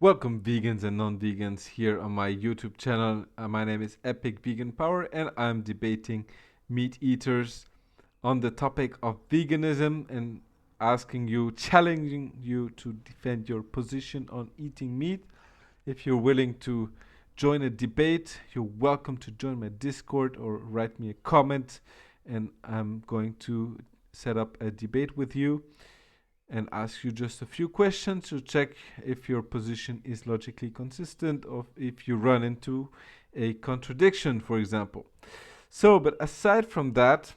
Welcome vegans and non-vegans here on my YouTube channel. My name is Epic Vegan Power and I'm debating meat eaters on the topic of veganism and challenging you to defend your position on eating meat. If you're willing to join a debate, you're welcome to join my Discord or write me a comment and I'm going to set up a debate with you and ask you just a few questions to check if your position is logically consistent or if you run into a contradiction, for example. But aside from that,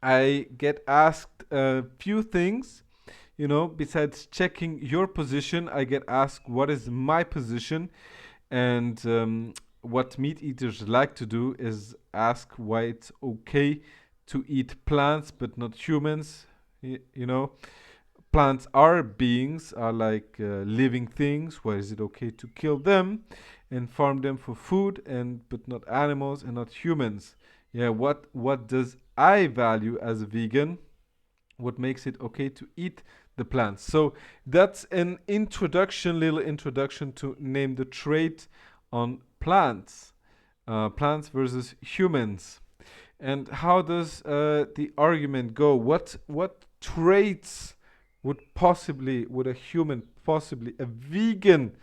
I get asked a few things. Besides checking your position, I get asked what is my position. And what meat eaters like to do is ask why it's okay to eat plants but not humans. You know, plants are beings, are like living things. Why is it okay to kill them and farm them for food, and but not animals and not humans? Yeah, what does I value as a vegan? What makes it okay to eat the plants? So that's an little introduction to name the trait on plants, plants versus humans. And how does the argument go? What traits would a human, possibly a vegan,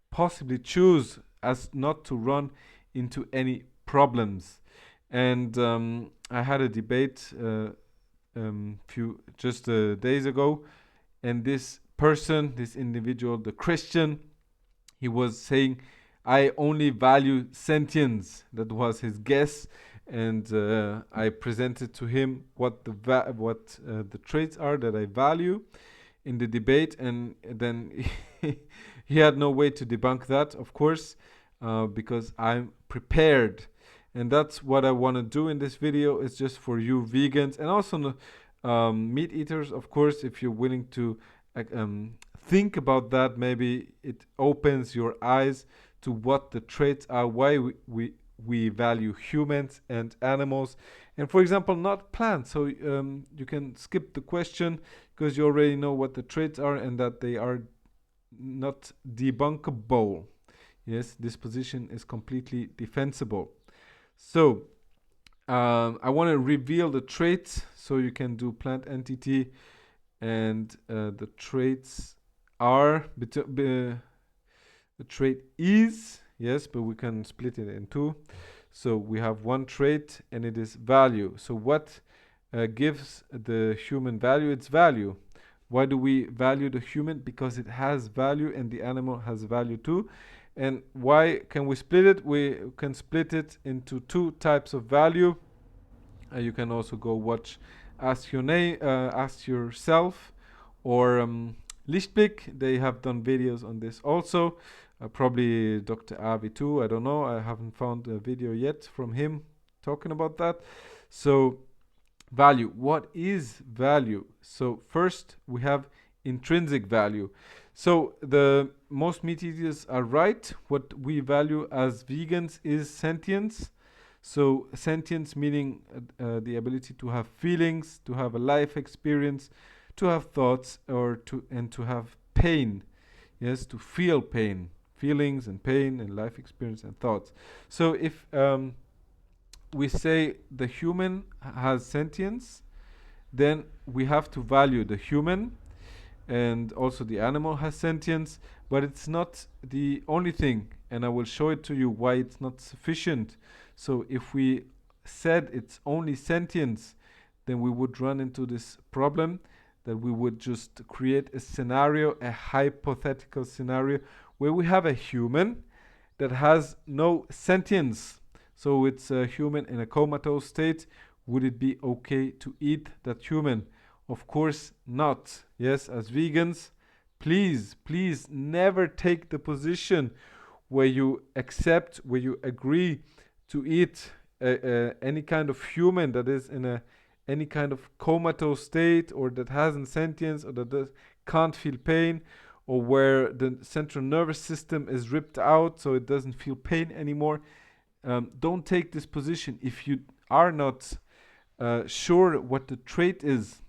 possibly choose as not to run into any problems? And I had a debate few just days ago, and this individual, the Christian, he was saying, "I only value sentience." That was his guess, and I presented to him what the traits are that I value in the debate, and then he had no way to debunk that, of course, because I'm prepared. And that's what I want to do in this video. It's just for you vegans and also meat eaters, of course. If you're willing to think about that, maybe it opens your eyes to what the traits are, why we value humans and animals, and for example not plants. So you can skip the question because you already know what the traits are and that they are not debunkable. Yes, this position is completely defensible. So I want to reveal the traits so you can do plant entity, and the traits are the trait is, yes, but we can split it in two. So we have one trait and it is value. So what gives the human value? It's value. Why do we value the human? Because it has value and the animal has value too. And why can we split it? We can split it into two types of value. You can also go watch Ask Yourself or Lichtblick. They have done videos on this also. Probably Dr. Avi too. I don't know. I haven't found a video yet from him talking about that. So value. What is value? So first we have intrinsic value. So the most meat eaters are right. What we value as vegans is sentience. So sentience meaning the ability to have feelings, to have a life experience, to have thoughts, or to have pain. Yes, to feel pain, feelings and pain and life experience and thoughts. So if we say the human has sentience, then we have to value the human, and also the animal has sentience, but it's not the only thing, and I will show it to you why it's not sufficient. So if we said it's only sentience, then we would run into this problem that we would just create a scenario, a hypothetical scenario, where we have a human that has no sentience. So it's a human in a comatose state. Would it be okay to eat that human? Of course not. Yes, as vegans, please never take the position where you accept, where you agree to eat any kind of human that is in any kind of comatose state, or that hasn't sentience, or that can't feel pain, or where the central nervous system is ripped out so it doesn't feel pain anymore. Don't take this position if you are not sure what the trait is.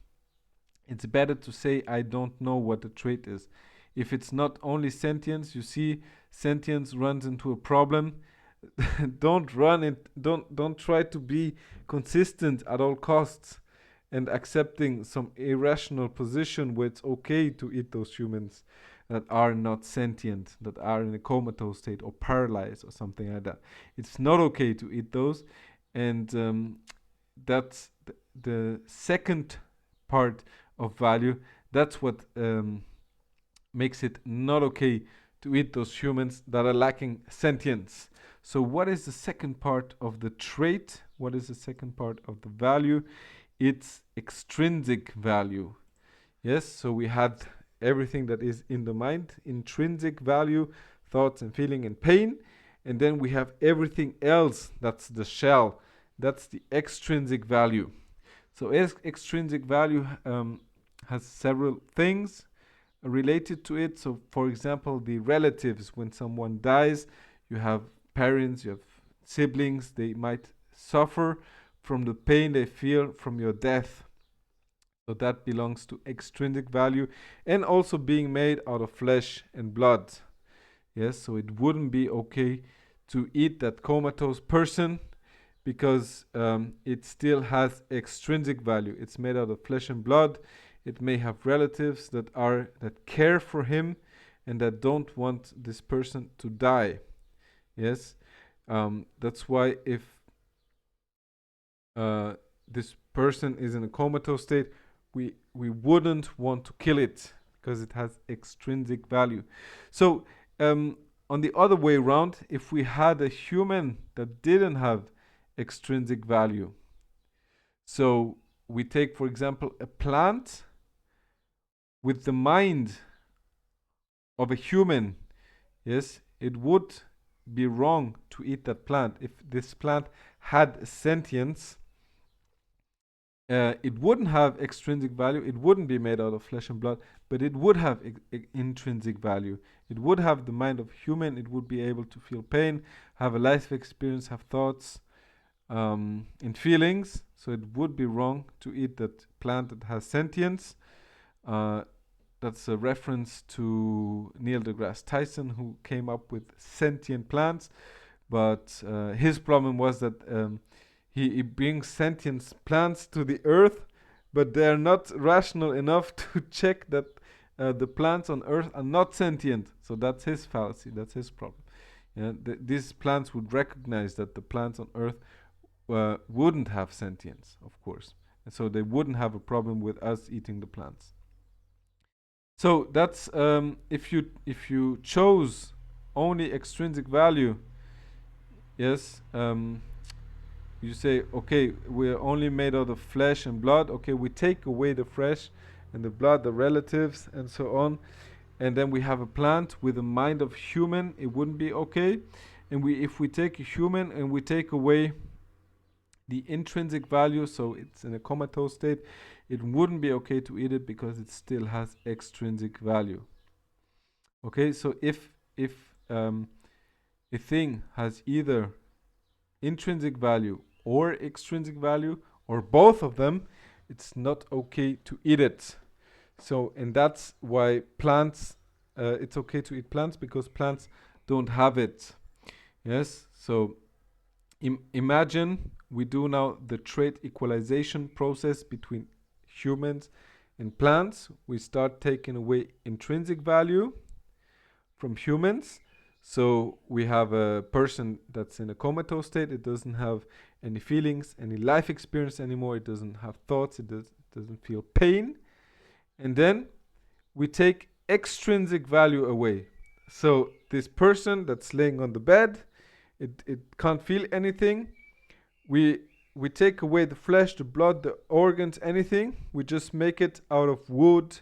It's better to say I don't know what the trait is. if it's not only sentience, you see sentience runs into a problem. Don't run it, don't try to be consistent at all costs and accepting some irrational position where it's okay to eat those humans that are not sentient, that are in a comatose state or paralyzed or something like that. It's not okay to eat those, and that's the second part of value. That's what makes it not okay to eat those humans that are lacking sentience. So what is the second part of the trait? What is the second part of the value? It's extrinsic value. Yes, so we had everything that is in the mind, intrinsic value, thoughts and feeling and pain, and then we have everything else, that's the shell, that's the extrinsic value. So extrinsic value has several things related to it. So for example, the relatives, when someone dies, you have parents, you have siblings, they might suffer from the pain they feel from your death. So that belongs to extrinsic value, and also being made out of flesh and blood. Yes, so it wouldn't be okay to eat that comatose person because it still has extrinsic value. It's made out of flesh and blood. It may have relatives that care for him and that don't want this person to die. Yes, that's why if this person is in a comatose state, we wouldn't want to kill it because it has extrinsic value. So on the other way around, if we had a human that didn't have extrinsic value, so we take, for example, a plant with the mind of a human, yes, it would be wrong to eat that plant. If this plant had sentience, it wouldn't have extrinsic value, it wouldn't be made out of flesh and blood, but it would have intrinsic value. It would have the mind of human, it would be able to feel pain, have a life experience, have thoughts and feelings. So it would be wrong to eat that plant that has sentience. That's a reference to Neal deGrasse Tyson, who came up with sentient plants, but his problem was that he brings sentient plants to the earth, but they're not rational enough to check that the plants on earth are not sentient. So that's his fallacy, that's his problem. Yeah, these plants would recognize that the plants on earth wouldn't have sentience, of course, and so they wouldn't have a problem with us eating the plants. So that's if you chose only extrinsic value, yes, you say, okay, we're only made out of flesh and blood. Okay, we take away the flesh and the blood, the relatives, and so on, and then we have a plant with a mind of human. It wouldn't be okay. And if we take a human and we take away the intrinsic value, so it's in a comatose state, it wouldn't be okay to eat it because it still has extrinsic value. Okay, so if a thing has either intrinsic value or extrinsic value, or both of them, it's not okay to eat it. So, and that's why plants, it's okay to eat plants because plants don't have it. Yes, so imagine we do now the trait equalization process between humans and plants. We start taking away intrinsic value from humans. So we have a person that's in a comatose state. It doesn't have any feelings, any life experience anymore. It doesn't have thoughts. It doesn't feel pain. And then we take extrinsic value away. So this person that's laying on the bed, it can't feel anything. We take away the flesh, the blood, the organs, anything. We just make it out of wood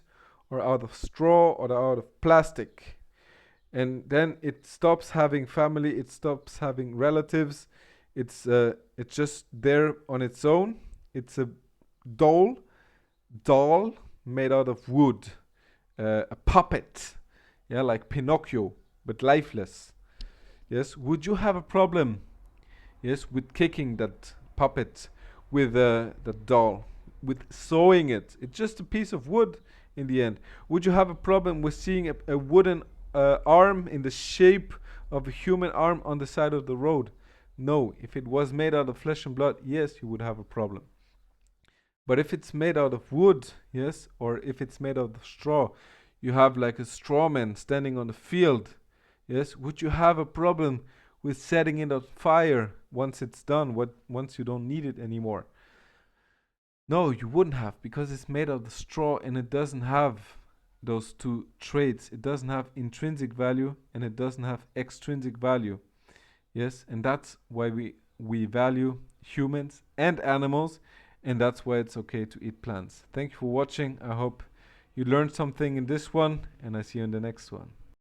or out of straw or out of plastic. And then it stops having family, it stops having relatives. It's just there on its own. It's a doll made out of wood, a puppet, yeah, like Pinocchio, but lifeless. Yes, would you have a problem, yes, with kicking that puppet with the doll, with sewing it? It's just a piece of wood. in the end. Would you have a problem with seeing a wooden arm in the shape of a human arm on the side of the road? No. If it was made out of flesh and blood, yes, you would have a problem. But if it's made out of wood, yes, or if it's made out of straw, you have like a straw man standing on the field, yes, would you have a problem with setting it on fire once it's done, once you don't need it anymore? No, you wouldn't have, because it's made out of straw and it doesn't have those two traits. It doesn't have intrinsic value and it doesn't have extrinsic value. Yes, and that's why we value humans and animals, and that's why it's okay to eat plants. Thank you for watching. I hope you learned something in this one, and I see you in the next one.